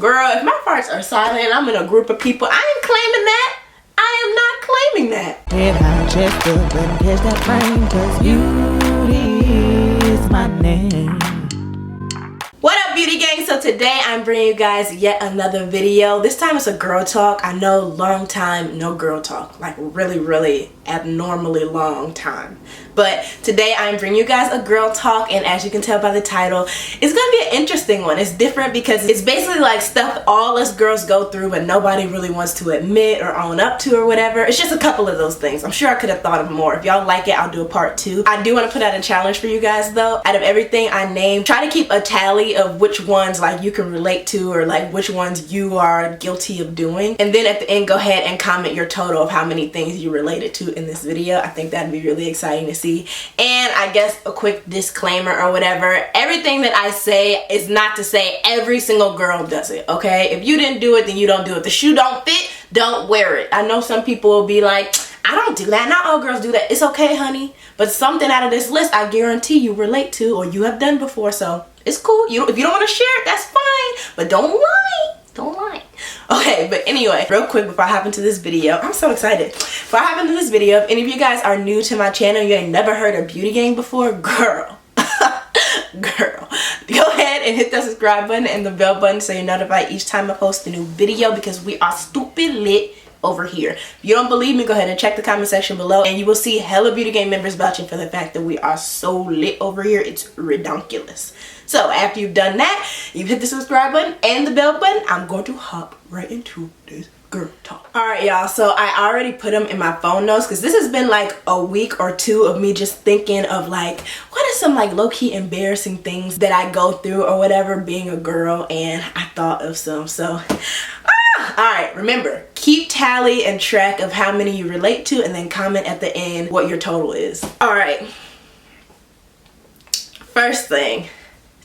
Girl, if my farts are silent and I'm in a group of people, I ain't claiming that. I am not claiming that. Head high, chest up, and catch that frame, 'cause beauty is my name. What up, beauty gang? So today I'm bringing you guys yet another video. This time it's a girl talk. I know, long time no girl talk, like really abnormally long time. But today I'm bringing you guys a girl talk, and as you can tell by the title, it's gonna be an interesting one. It's different because it's basically like stuff all us girls go through but nobody really wants to admit or own up to or whatever. It's just a couple of those things. I'm sure I could have thought of more. If y'all like it, I'll do a part 2. I do want to put out a challenge for you guys though. Out of everything I named, try to keep a tally of which ones like you can relate to, or like which ones you are guilty of doing, and then at the end go ahead and comment your total of how many things you related to in this video. I think that'd be really exciting to see. And I guess a quick disclaimer or whatever, everything that I say is not to say every single girl does it, okay? If you didn't do it, then you don't do it. The shoe don't fit, don't wear it. I know some people will be like, I don't do that, not all girls do that. It's okay, honey, but something out of this list I guarantee you relate to or you have done before, so it's cool. If you don't want to share it, that's fine, but don't lie. Don't lie. Okay, but anyway, real quick before I hop into this video, I'm so excited. Before I hop into this video, if any of you guys are new to my channel, you ain't never heard of Beauty Gang before, girl, girl, go ahead and hit that subscribe button and the bell button so you're notified each time I post a new video, because we are stupid lit over here. If you don't believe me, go ahead and check the comment section below and you will see hella Beauty Gang members vouching for the fact that we are so lit over here. It's redonkulous. So after you've done that, you hit the subscribe button and the bell button. I'm going to hop right into this girl talk. Alright y'all, so I already put them in my phone notes because this has been like a week or two of me just thinking of like, what are some like low-key embarrassing things that I go through or whatever being a girl, and I thought of some. So alright, remember, keep tally and track of how many you relate to and then comment at the end what your total is. Alright, first thing,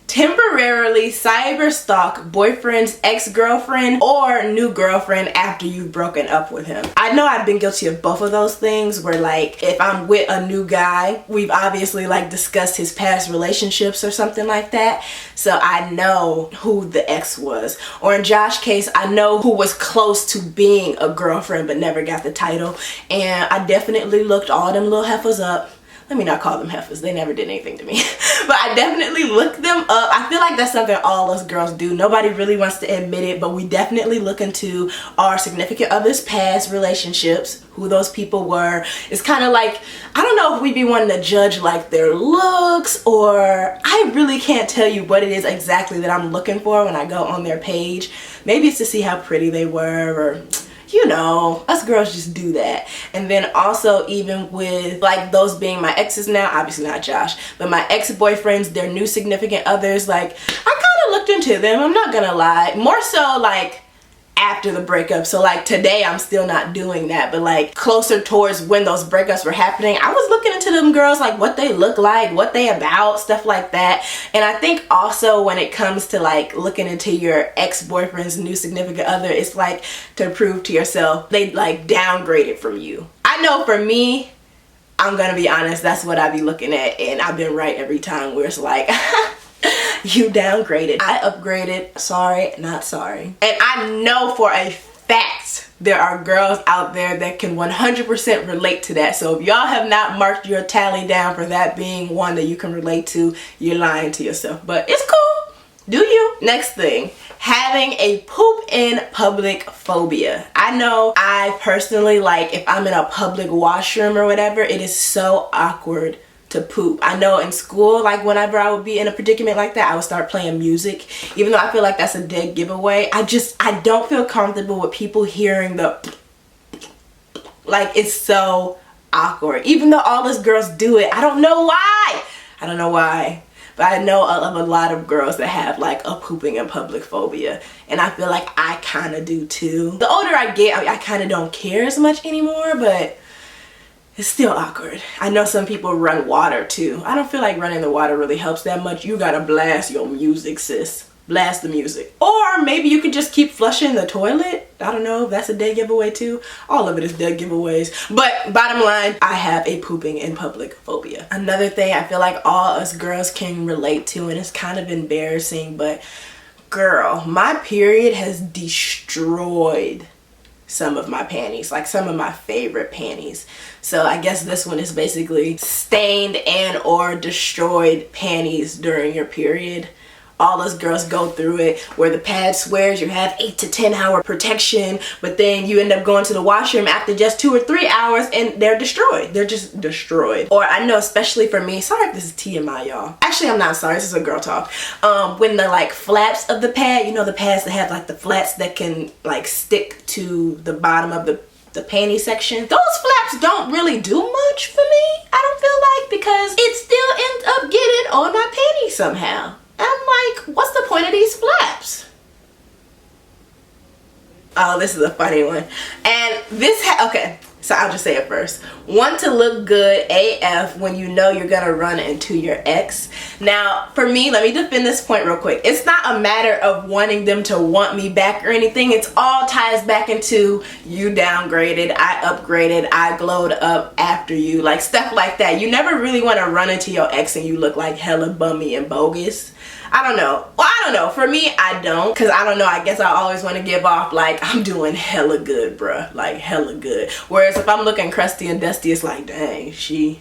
temporarily cyberstalk boyfriend's ex-girlfriend or new girlfriend after you've broken up with him. I know I've been guilty of both of those things, where like if I'm with a new guy, we've obviously like discussed his past relationships or something like that, so I know who the ex was. Or in Josh's case, I know who was close to being a girlfriend but never got the title, and I definitely looked all them little heifers up. Let me not call them heifers, they never did anything to me. But I definitely looked them up. I feel like that's something all us girls do. Nobody really wants to admit it, but we definitely look into our significant other's past relationships, who those people were. It's kind of like, I don't know if we be wanting to judge like their looks, or I really can't tell you what it is exactly that I'm looking for when I go on their page. Maybe it's to see how pretty they were, or you know, us girls just do that. And then also, even with like those being my exes now, obviously not Josh, but my ex-boyfriends, their new significant others, like I kind of looked into them, I'm not gonna lie. More so like after the breakup. So like today I'm still not doing that, but like closer towards when those breakups were happening, I was looking into them girls, like what they look like, what they about, stuff like that. And I think also when it comes to like looking into your ex-boyfriend's new significant other, it's like to prove to yourself they like downgraded from you. I know for me, I'm gonna be honest, that's what I be looking at, and I've been right every time, where it's like you downgraded. I upgraded. Sorry, not sorry. And I know for a fact there are girls out there that can 100% relate to that. So if y'all have not marked your tally down for that being one that you can relate to, you're lying to yourself. But it's cool. Do you? Next thing, having a poop in public phobia. I know I personally, like if I'm in a public washroom or whatever, it is so awkward to poop. I know in school, like whenever I would be in a predicament like that, I would start playing music, even though I feel like that's a dead giveaway. I don't feel comfortable with people hearing the like, it's so awkward, even though all us girls do it. I don't know why, but I know of a lot of girls that have like a pooping in public phobia, and I feel like I kind of do too. The older I get, I kind of don't care as much anymore, but it's still awkward. I know some people run water too. I don't feel like running the water really helps that much. You gotta blast your music, sis. Blast the music. Or maybe you could just keep flushing the toilet. I don't know, that's a dead giveaway too. All of it is dead giveaways. But bottom line, I have a pooping in public phobia. Another thing I feel like all us girls can relate to, and it's kind of embarrassing, but girl, my period has destroyed some of my panties, like some of my favorite panties. So I guess this one is basically stained and or destroyed panties during your period. All us girls go through it, where the pad swears you have 8 to 10 hour protection, but then you end up going to the washroom after just 2 or 3 hours and they're destroyed. They're just destroyed. Or I know, especially for me, sorry if this is TMI, y'all. Actually, I'm not sorry, this is a girl talk. When the like flaps of the pad, you know, the pads that have like the flats that can like stick to the bottom of the panty section, those flaps don't really do much for me, I don't feel like, because it still ends up getting on my panties somehow. I'm like, what's the point of these flaps? Oh, this is a funny one. And this, okay, so I'll just say it first. Want to look good AF when you know you're gonna run into your ex. Now, for me, let me defend this point real quick. It's not a matter of wanting them to want me back or anything. It's all ties back into you downgraded, I upgraded, I glowed up after you, like stuff like that. You never really want to run into your ex and you look like hella bummy and bogus. I don't know. Well, I don't know. For me, I don't. Because I don't know. I guess I always want to give off like I'm doing hella good, bruh. Like hella good. Whereas if I'm looking crusty and dusty, it's like, dang, she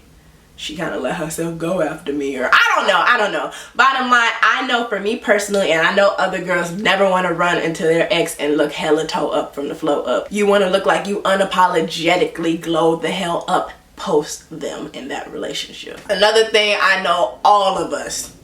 kind of let herself go after me. Or I don't know. Bottom line, I know for me personally, and I know other girls never want to run into their ex and look hella toe up from the flow up. You want to look like you unapologetically glowed the hell up post them in that relationship. Another thing I know all of us,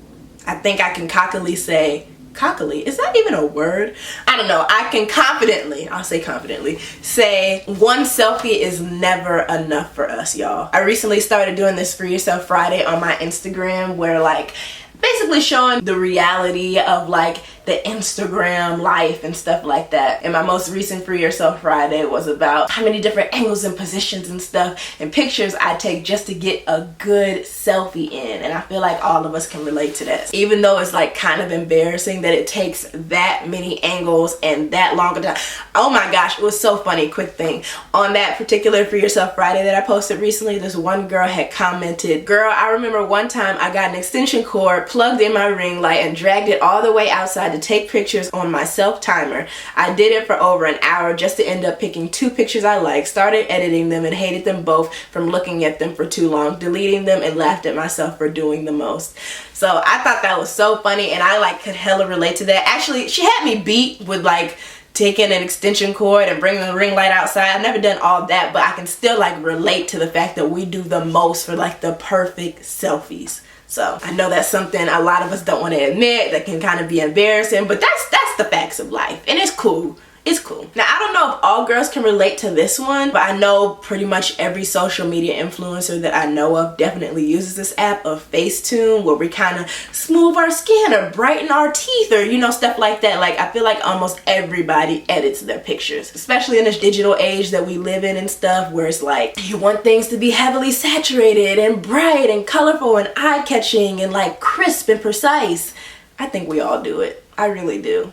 I think I can cockily say, cockily, is that even a word? I don't know. I can confidently, I'll say confidently, say one selfie is never enough for us, y'all. I recently started doing this For Yourself Friday on my Instagram, where like basically showing the reality of like the Instagram life and stuff like that. And my most recent For Yourself Friday was about how many different angles and positions and stuff and pictures I take just to get a good selfie in. And I feel like all of us can relate to that. Even though it's like kind of embarrassing that it takes that many angles and that long of time. Oh my gosh, it was so funny. Quick thing. On that particular For Yourself Friday that I posted recently, this one girl had commented, "Girl, I remember one time I got an extension cord plugged in my ring light and dragged it all the way outside to take pictures on my self timer. I did it for over an hour just to end up picking 2 pictures I liked, started editing them and hated them both from looking at them for too long, deleting them and laughed at myself for doing the most." So I thought that was so funny, and I like could hella relate to that. Actually, she had me beat with like taking an extension cord and bringing the ring light outside. I've never done all that, but I can still like relate to the fact that we do the most for like the perfect selfies. So I know that's something a lot of us don't want to admit, that can kind of be embarrassing, but that's the facts of life, and it's cool. It's cool. Now, I don't know if all girls can relate to this one, but I know pretty much every social media influencer that I know of definitely uses this app of Facetune, where we kind of smooth our skin or brighten our teeth or, you know, stuff like that. Like, I feel like almost everybody edits their pictures, especially in this digital age that we live in and stuff, where it's like you want things to be heavily saturated and bright and colorful and eye-catching and like crisp and precise. I think we all do it. I really do.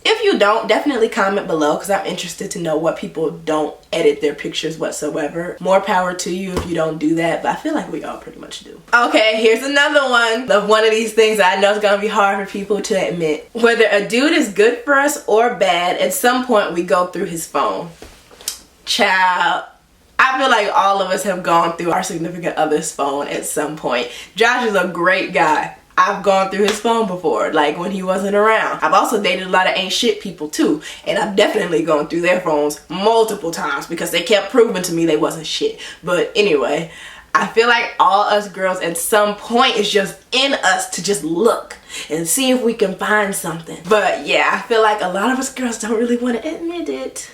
If you don't, definitely comment below, because I'm interested to know what people don't edit their pictures whatsoever. More power to you if you don't do that, but I feel like we all pretty much do. Okay, here's another one of one of these things that I know is gonna be hard for people to admit. Whether a dude is good for us or bad, at some point we go through his phone. Child, I feel like all of us have gone through our significant other's phone at some point. Josh is a great guy. I've gone through his phone before, like when he wasn't around. I've also dated a lot of ain't shit people too, and I've definitely gone through their phones multiple times because they kept proving to me they wasn't shit. But anyway, I feel like all us girls at some point is just in us to just look and see if we can find something. But yeah, I feel like a lot of us girls don't really want to admit it,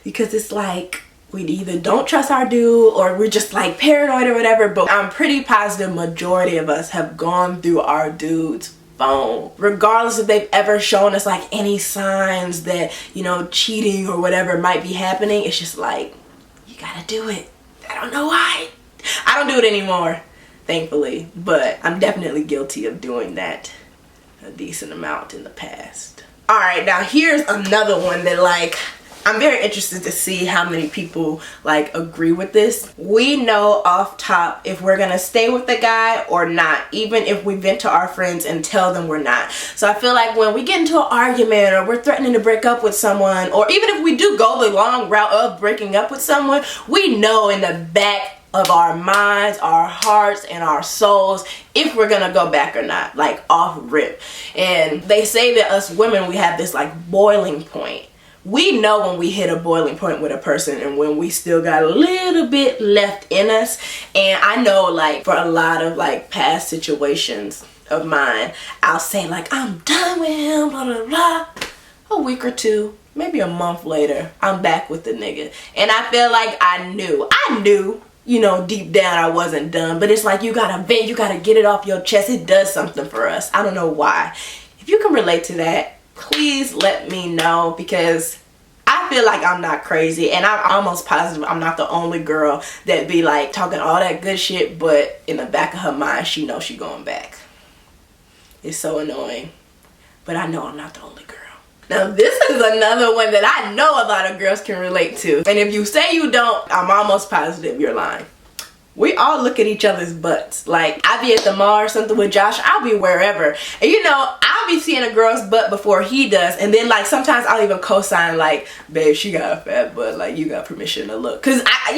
because it's like we either don't trust our dude or we're just like paranoid or whatever. But I'm pretty positive majority of us have gone through our dude's phone, regardless if they've ever shown us like any signs that, you know, cheating or whatever might be happening. It's just like, you gotta do it. I don't know why. I don't do it anymore, thankfully, but I'm definitely guilty of doing that a decent amount in the past. All right, now here's another one that like I'm very interested to see how many people like agree with this. We know off top if we're gonna stay with the guy or not, even if we vent to our friends and tell them we're not. So I feel like when we get into an argument or we're threatening to break up with someone, or even if we do go the long route of breaking up with someone, we know in the back of our minds, our hearts, and our souls if we're gonna go back or not, like off rip. And they say that us women, we have this like boiling point. We know when we hit a boiling point with a person and when we still got a little bit left in us. And I know like for a lot of like past situations of mine, I'll say like, I'm done with him, blah blah blah. A week or two, maybe a month later, I'm back with the nigga. And I feel like I knew, you know, deep down I wasn't done. But it's like you gotta vent, you gotta get it off your chest. It does something for us. I don't know why. If you can relate to that, please let me know, because I feel like I'm not crazy, and I'm almost positive I'm not the only girl that be like talking all that good shit, but in the back of her mind she knows she going back. It's so annoying, but I know I'm not the only girl. Now this is another one that I know a lot of girls can relate to, and if you say you don't, I'm almost positive you're lying. We all look at each other's butts. Like, I be at the mall or something with Josh, I'll be wherever, and you know, I'll be seeing a girl's butt before he does, and then like sometimes I'll even co-sign like, babe, she got a fat butt, like you got permission to look. Cause I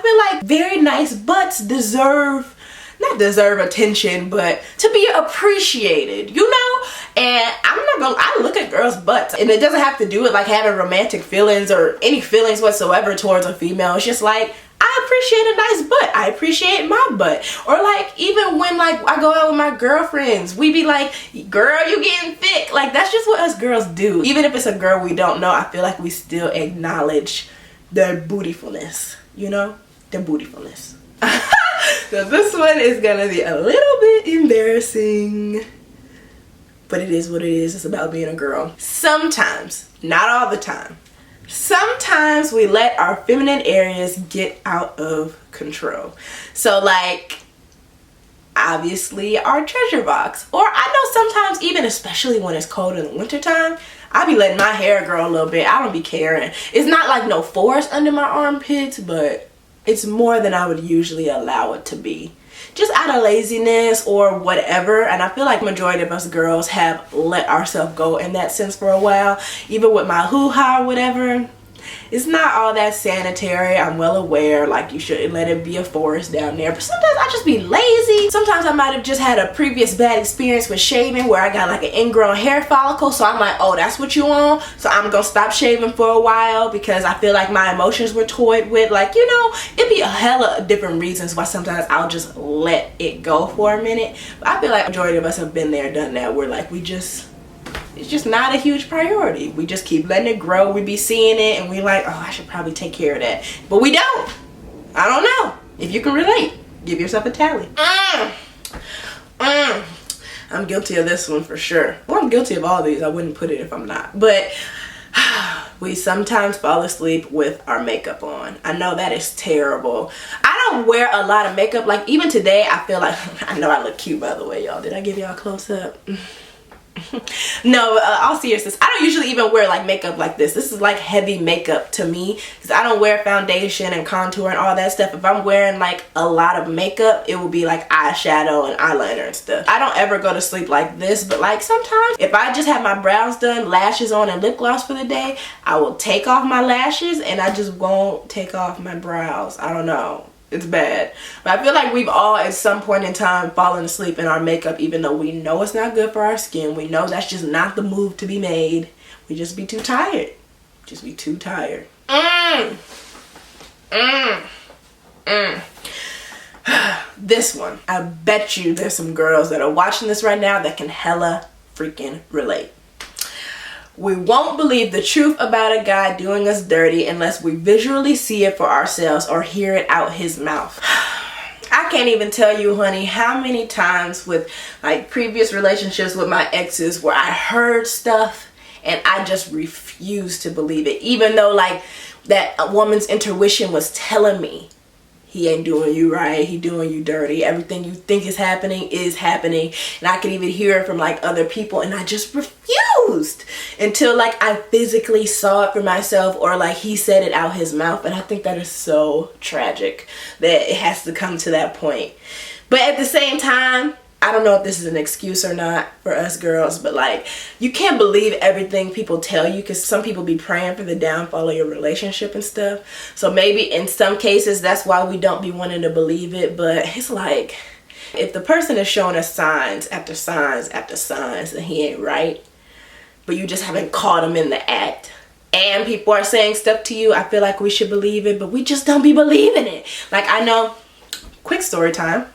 feel like very nice butts not deserve attention, but to be appreciated, you know? And I look at girls' butts, and it doesn't have to do with like having romantic feelings or any feelings whatsoever towards a female. It's just like, I appreciate a nice butt. I appreciate my butt. Or like even when like I go out with my girlfriends, we be like, girl, you getting thick. Like that's just what us girls do. Even if it's a girl we don't know, I feel like we still acknowledge their bootyfulness, you know? Their bootyfulness. So this one is gonna be a little bit embarrassing, but it is what it is. It's about being a girl. Sometimes, not all the time, sometimes we let our feminine areas get out of control. So like, obviously our treasure box. Or I know sometimes, even especially when it's cold in the wintertime, I be letting my hair grow a little bit. I don't be caring. It's not like no force under my armpits, but it's more than I would usually allow it to be. Just out of laziness or whatever. And I feel like majority of us girls have let ourselves go in that sense for a while. Even with my hoo-ha or whatever. It's not all that sanitary. I'm well aware, like you shouldn't let it be a forest down there. But sometimes I just be lazy. Sometimes I might have just had a previous bad experience with shaving where I got like an ingrown hair follicle. So I'm like, oh, that's what you want? So I'm gonna stop shaving for a while because I feel like my emotions were toyed with. Like, you know, it'd be a hella different reasons why sometimes I'll just let it go for a minute. But I feel like majority of us have been there, done that. We're like, it's just not a huge priority. We just keep letting it grow. We be seeing it and we like, oh, I should probably take care of that. But we don't. I don't know. If you can relate, give yourself a tally. I'm guilty of this one for sure. Well, I'm guilty of all these. I wouldn't put it if I'm not. But we sometimes fall asleep with our makeup on. I know that is terrible. I don't wear a lot of makeup. Like even today, I feel like, I know I look cute by the way, y'all. Did I give y'all a close up? No, all seriousness, I don't usually even wear like makeup like this. This is like heavy makeup to me because I don't wear foundation and contour and all that stuff. If I'm wearing like a lot of makeup, it will be like eyeshadow and eyeliner and stuff. I don't ever go to sleep like this, but like sometimes if I just have my brows done, lashes on, and lip gloss for the day, I will take off my lashes and I just won't take off my brows. I don't know. It's bad. But I feel like we've all at some point in time fallen asleep in our makeup, even though we know it's not good for our skin. We know that's just not the move to be made. We just be too tired. Just be too tired. This one, I bet you there's some girls that are watching this right now that can hella freaking relate. We won't believe the truth about a guy doing us dirty unless we visually see it for ourselves or hear it out his mouth. I can't even tell you, honey, how many times with like previous relationships with my exes where I heard stuff and I just refused to believe it. Even though like that woman's intuition was telling me he ain't doing you right, he doing you dirty, everything you think is happening. And I could even hear it from like other people, and I just refused until like I physically saw it for myself, or like he said it out his mouth. And I think that is so tragic that it has to come to that point. But at the same time, I don't know if this is an excuse or not for us girls, but like, you can't believe everything people tell you, because some people be praying for the downfall of your relationship and stuff. So maybe in some cases that's why we don't be wanting to believe it. But it's like, if the person is showing us signs after signs after signs that he ain't right, but you just haven't caught him in the act, and people are saying stuff to you, I feel like we should believe it, but we just don't be believing it. Like, I know, quick story time.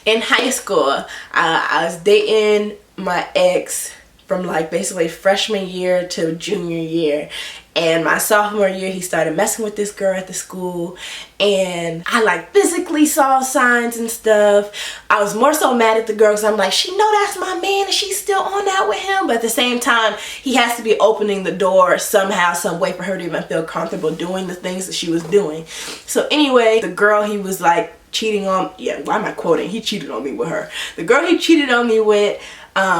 In high school, I was dating my ex from like basically freshman year to junior year. And my sophomore year, he started messing with this girl at the school. And I like physically saw signs and stuff. I was more so mad at the girl because I'm like, she know that's my man and she's still on that with him. But at the same time, he has to be opening the door somehow, some way for her to even feel comfortable doing the things that she was doing. So anyway, the girl he was like cheating on, yeah, why am I quoting? He cheated on me with her. The girl he cheated on me with,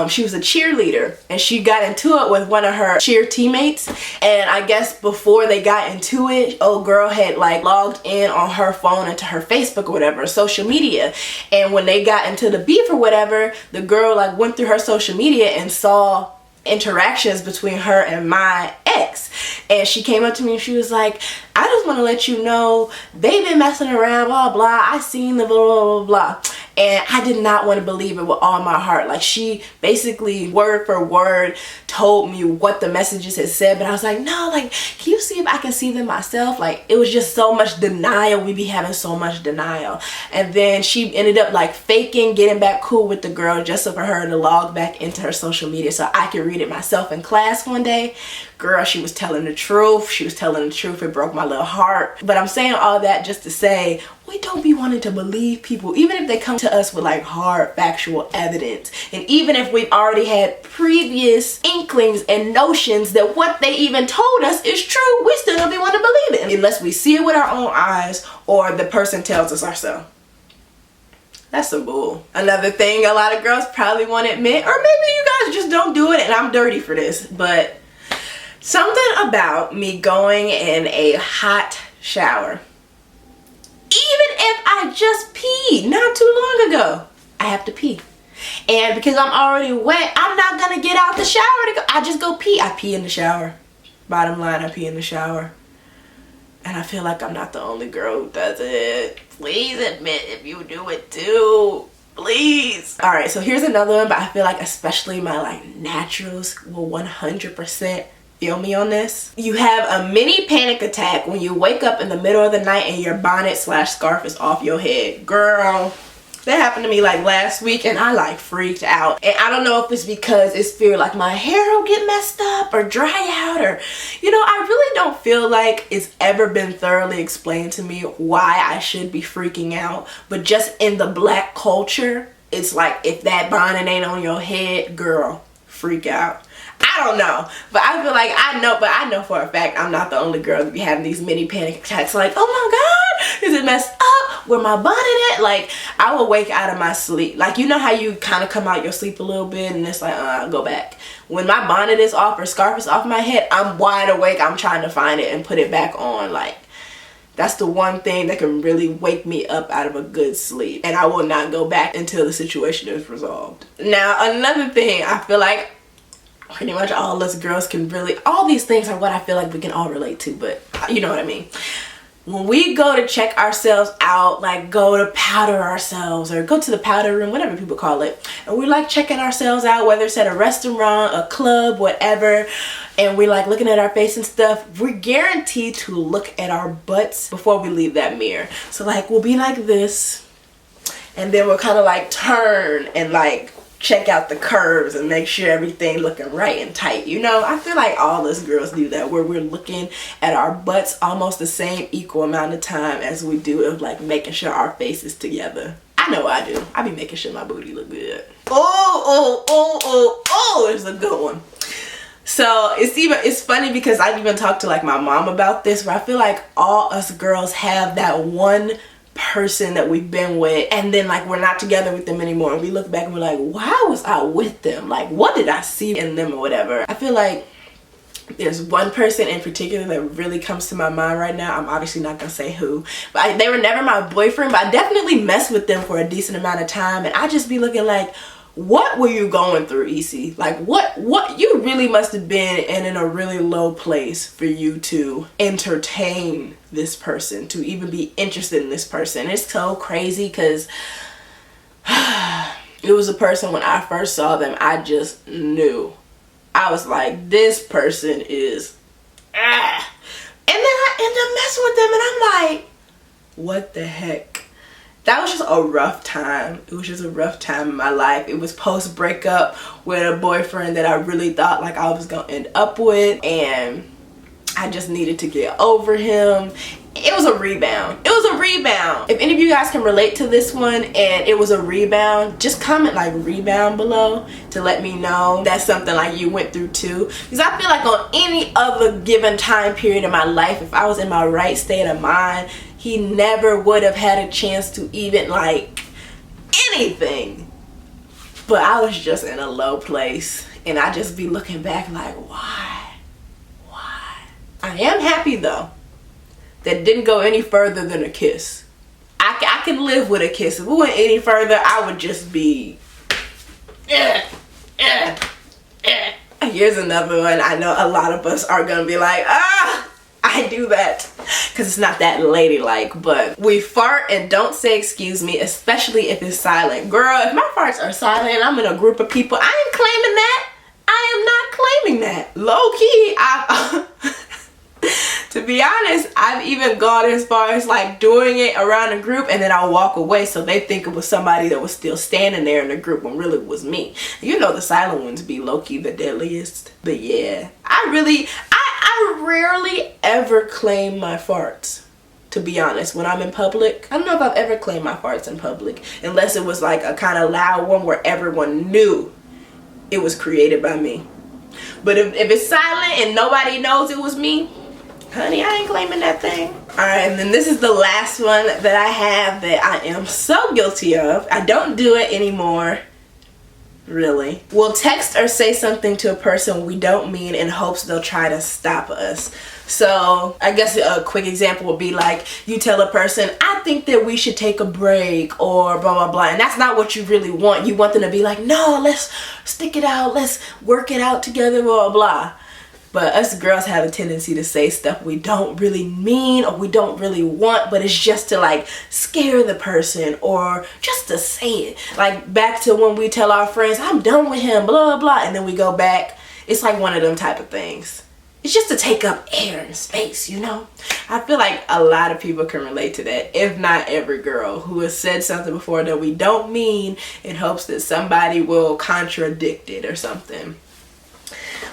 she was a cheerleader, and she got into it with one of her cheer teammates. And I guess before they got into it, old girl had like logged in on her phone into her Facebook or whatever, social media. And when they got into the beef or whatever, the girl like went through her social media and saw interactions between her and my ex. And she came up to me and she was like, I just want to let you know they've been messing around, blah blah, I seen the blah blah blah blah. And I did not want to believe it with all my heart. Like, she basically word for word told me what the messages had said, but I was like, no, like, can you see if I can see them myself? Like, it was just so much denial. We be having so much denial. And then she ended up like faking getting back cool with the girl just so for her to log back into her social media so I could read it myself in class one day. Girl, she was telling the truth. She was telling the truth. It broke my little heart. But I'm saying all that just to say, we don't be wanting to believe people, even if they come to us with like hard factual evidence. And even if we've already had previous inklings and notions that what they even told us is true, we still don't be wanting to believe it unless we see it with our own eyes or the person tells us ourselves. That's some bull. Another thing a lot of girls probably won't admit, or maybe you guys just don't do it and I'm dirty for this, but something about me going in a hot shower, even if I just peed not too long ago, I have to pee. And because I'm already wet, I'm not gonna get out the shower to go. I just go pee. I pee in the shower. Bottom line, I pee in the shower. And I feel like I'm not the only girl who does it. Please admit if you do it too. Please. Alright, so here's another one, but I feel like especially my like naturals will 100% feel me on this. You have a mini panic attack when you wake up in the middle of the night and your bonnet/scarf is off your head. Girl, that happened to me like last week and I like freaked out. And I don't know if it's because it's fear like my hair will get messed up or dry out, or, you know, I really don't feel like it's ever been thoroughly explained to me why I should be freaking out. But just in the black culture, it's like if that bonnet ain't on your head, girl, freak out. I don't know, but I feel like I know for a fact I'm not the only girl to be having these mini panic attacks. Like, oh my God, is it messed up? Where my bonnet at? Like, I will wake out of my sleep. Like, you know how you kind of come out your sleep a little bit and it's like, I'll go back. When my bonnet is off or scarf is off my head, I'm wide awake. I'm trying to find it and put it back on. Like, that's the one thing that can really wake me up out of a good sleep. And I will not go back until the situation is resolved. Now, another thing, I feel like pretty much all us girls can really, all these things are what I feel like we can all relate to, but you know what I mean. When we go to check ourselves out, like go to powder ourselves or go to the powder room, whatever people call it, and we like checking ourselves out, whether it's at a restaurant, a club, whatever, and we like looking at our face and stuff, we're guaranteed to look at our butts before we leave that mirror. So like we'll be like this, and then we'll kind of like turn and like check out the curves and make sure everything looking right and tight. You know, I feel like all us girls do that, where we're looking at our butts almost the same equal amount of time as we do of like making sure our face is together. I know I do. I be making sure my booty look good. Oh, it's a good one. So it's funny because I've even talked to like my mom about this, where I feel like all us girls have that one person that we've been with, and then like we're not together with them anymore, and we look back and we're like, why was I with them? Like, what did I see in them or whatever? I feel like there's one person in particular that really comes to my mind right now. I'm obviously not gonna say who, but they were never my boyfriend, but I definitely messed with them for a decent amount of time, and I just be looking like, what were you going through, Isi? Like, what you really must have been in a really low place for you to entertain this person, to even be interested in this person. It's so crazy because it was a person, when I first saw them, I just knew. I was like, this person is and then I end up messing with them, and I'm like, what the heck? That was just a rough time. It was just a rough time in my life. It was post breakup with a boyfriend that I really thought like I was gonna end up with, and I just needed to get over him. It was a rebound. It was a rebound. If any of you guys can relate to this one and it was a rebound, just comment like rebound below to let me know that's something like you went through too. Because I feel like on any other given time period in my life, if I was in my right state of mind, he never would have had a chance to even like anything. But I was just in a low place, and I just be looking back like, why? I am happy though that didn't go any further than a kiss. I can live with a kiss. If we went any further, I would just be Here's another one. I know a lot of us are gonna be like, I do that because it's not that ladylike, but we fart and don't say excuse me, especially if it's silent. Girl, if my farts are silent and I'm in a group of people, I ain't claiming that. I am not claiming that. Low key, to be honest, I've even gone as far as like doing it around a group, and then I'll walk away so they think it was somebody that was still standing there in the group when really it was me. You know, the silent ones be low-key the deadliest. But yeah, I rarely ever claim my farts, to be honest, when I'm in public. I don't know if I've ever claimed my farts in public, unless it was like a kind of loud one where everyone knew it was created by me. But if it's silent and nobody knows it was me, honey, I ain't claiming that thing. Alright, and then this is the last one that I have that I am so guilty of. I don't do it anymore. Really. We'll text or say something to a person we don't mean in hopes they'll try to stop us. So I guess a quick example would be like, you tell a person, I think that we should take a break, or blah blah blah, and that's not what you really want. You want them to be like, no, let's stick it out, let's work it out together, blah blah. But us girls have a tendency to say stuff we don't really mean or we don't really want, but it's just to like scare the person or just to say it. Like back to when we tell our friends, I'm done with him, blah blah, and then we go back. It's like one of them type of things. It's just to take up air and space, you know? I feel like a lot of people can relate to that, if not every girl who has said something before that we don't mean in hopes that somebody will contradict it or something.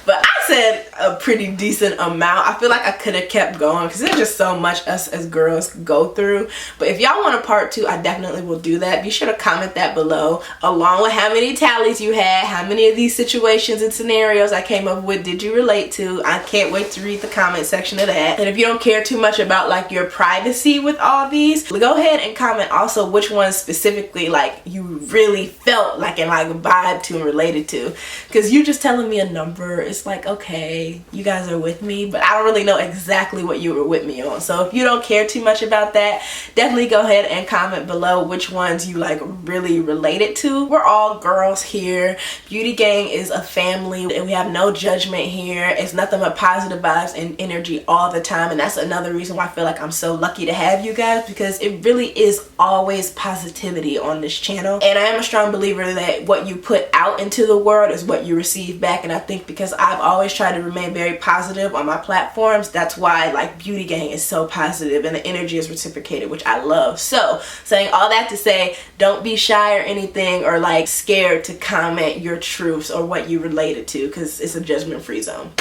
But I said a pretty decent amount. I feel like I could have kept going because there's just so much us as girls go through. But if y'all want a part 2, I definitely will do that. Be sure to comment that below, along with how many tallies you had, how many of these situations and scenarios I came up with did you relate to. I can't wait to read the comment section of that. And if you don't care too much about like your privacy with all these, go ahead and comment also which ones specifically like you really felt like and like vibe to and related to. Because you just telling me a number, it's like, okay, you guys are with me, but I don't really know exactly what you were with me on. So if you don't care too much about that, definitely go ahead and comment below which ones you like really related to. We're all girls here. Beauty Gang is a family and we have no judgment here. It's nothing but positive vibes and energy all the time, and that's another reason why I feel like I'm so lucky to have you guys, because it really is always positivity on this channel. And I am a strong believer that what you put out into the world is what you receive back, and I think because I've always tried to remain very positive on my platforms, that's why like Beauty Gang is so positive and the energy is reciprocated, which I love. So saying all that to say, don't be shy or anything or like scared to comment your truths or what you related to, because it's a judgment-free zone.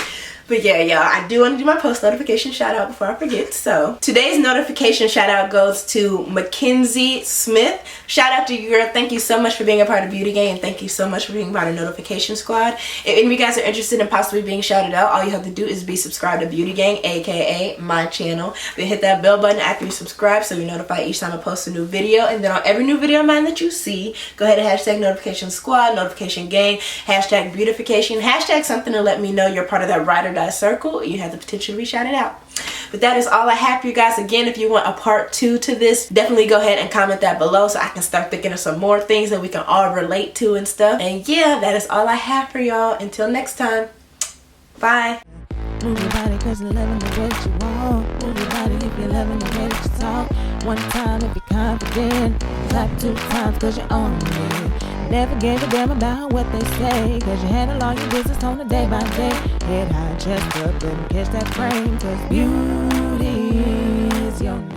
But yeah, y'all, I do want to do my post notification shout out before I forget. So today's notification shout out goes to Mackenzie Smith. Shout out to you, girl. Thank you so much for being a part of Beauty Gang, and thank you so much for being part of Notification Squad. If any of you guys are interested in possibly being shouted out, all you have to do is be subscribed to Beauty Gang, aka my channel. Then hit that bell button after you subscribe so you're notified each time I post a new video. And then on every new video of mine that you see, go ahead and hashtag Notification Squad, Notification Gang, hashtag beautification, hashtag something to let me know you're part of that ride or die circle. You have the potential to be shouted out. But that is all I have for you guys. Again, if you want a part 2 to this, definitely go ahead and comment that below so I can start thinking of some more things that we can all relate to and stuff. And yeah, that is all I have for y'all. Until next time, bye. Move your body cause you're loving the way that you walk. Move your body if you're loving the way that you talk. One time if you're confident. Clap 2 times cause you're on it. Never gave a damn about what they say, cause you handle all your business on a day by day. Head high, chest up, and catch that frame, cause beauty is your name.